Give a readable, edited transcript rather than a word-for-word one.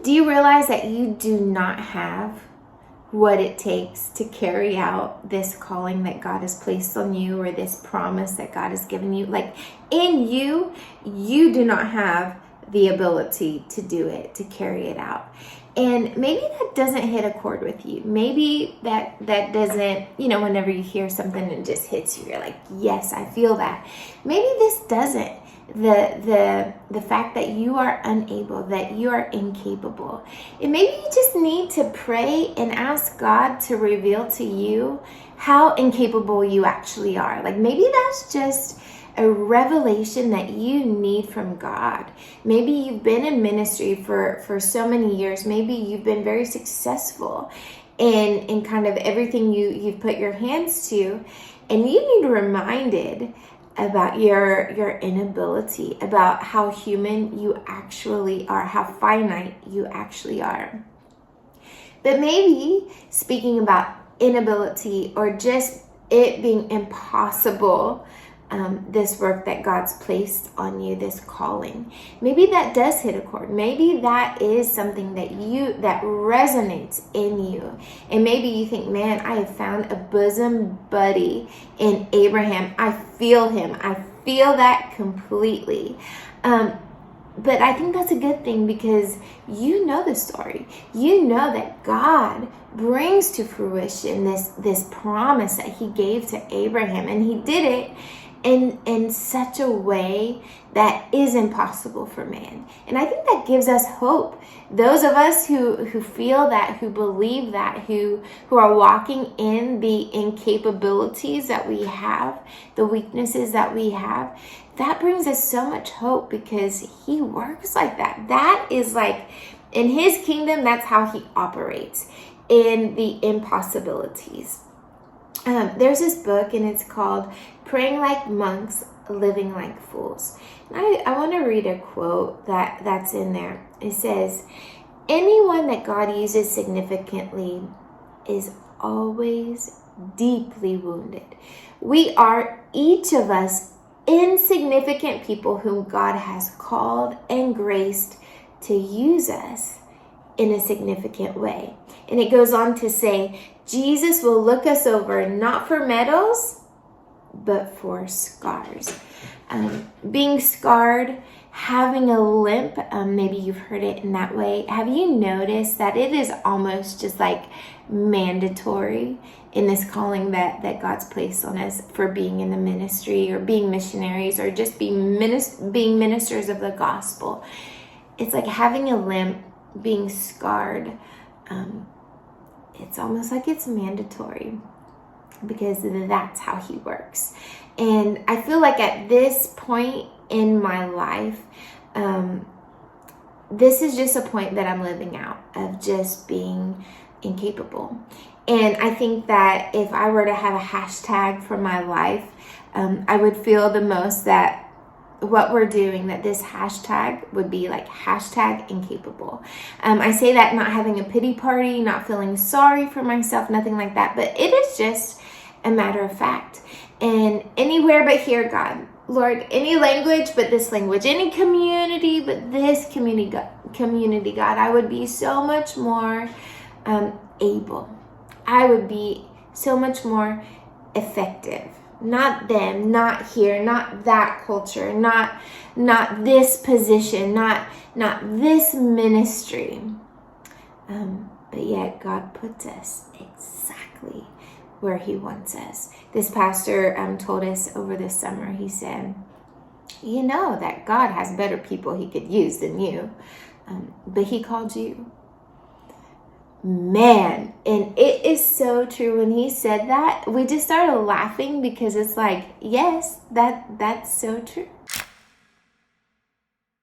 Do you realize that you do not have what it takes to carry out this calling that God has placed on you, or this promise that God has given you? Like, in you, you do not have the ability to do it, to carry it out. And maybe that doesn't hit a chord with you. Maybe that doesn't, whenever you hear something and it just hits you, you're like, yes, I feel that. Maybe this doesn't. The fact that you are unable, that you are incapable. And maybe you just need to pray and ask God to reveal to you how incapable you actually are. Like, maybe that's just a revelation that you need from God. Maybe you've been in ministry for so many years. Maybe you've been very successful in kind of everything you've put your hands to, and you need reminded about your inability, about how human you actually are, how finite you actually are. But maybe speaking about inability, or just it being impossible, this work that God's placed on you, this calling, maybe that does hit a chord. Maybe that is something that resonates in you. And maybe you think, man, I have found a bosom buddy in Abraham. I feel him. I feel that completely. But I think that's a good thing, because you know the story. You know that God brings to fruition this promise that he gave to Abraham, and he did it in such a way that is impossible for man. And I think that gives us hope. Those of us who feel that, who believe that, who are walking in the incapabilities that we have, the weaknesses that we have, that brings us so much hope, because he works like that. That is like, in his kingdom, that's how he operates, in the impossibilities. There's this book, and it's called Praying Like Monks, Living Like Fools. And I want to read a quote that's in there. It says, anyone that God uses significantly is always deeply wounded. We are, each of us, insignificant people whom God has called and graced to use us in a significant way. And it goes on to say, Jesus will look us over not for medals, but for scars. Being scarred, having a limp, maybe you've heard it in that way. Have you noticed that it is almost just like mandatory in this calling that God's placed on us for being in the ministry, or being missionaries, or just being ministers of the gospel? It's like having a limp, being scarred. It's almost like it's mandatory, because that's how he works. And I feel like at this point in my life, this is just a point that I'm living out, of just being incapable. And I think that if I were to have a hashtag for my life, I would feel the most that what we're doing, that this hashtag would be like hashtag incapable. I say that not having a pity party, not feeling sorry for myself, nothing like that, but it is just a matter of fact. And anywhere but here, God, Lord, any language but this language, any community but this community, God, I would be so much more able. I would be so much more effective. Not them, not here, not that culture, not this position, not this ministry. But yet God puts us exactly where he wants us. This pastor told us over the summer, he said, you know that God has better people he could use than you, but he called you. Man, and it is so true. When he said that, we just started laughing, because it's like, yes, that's so true.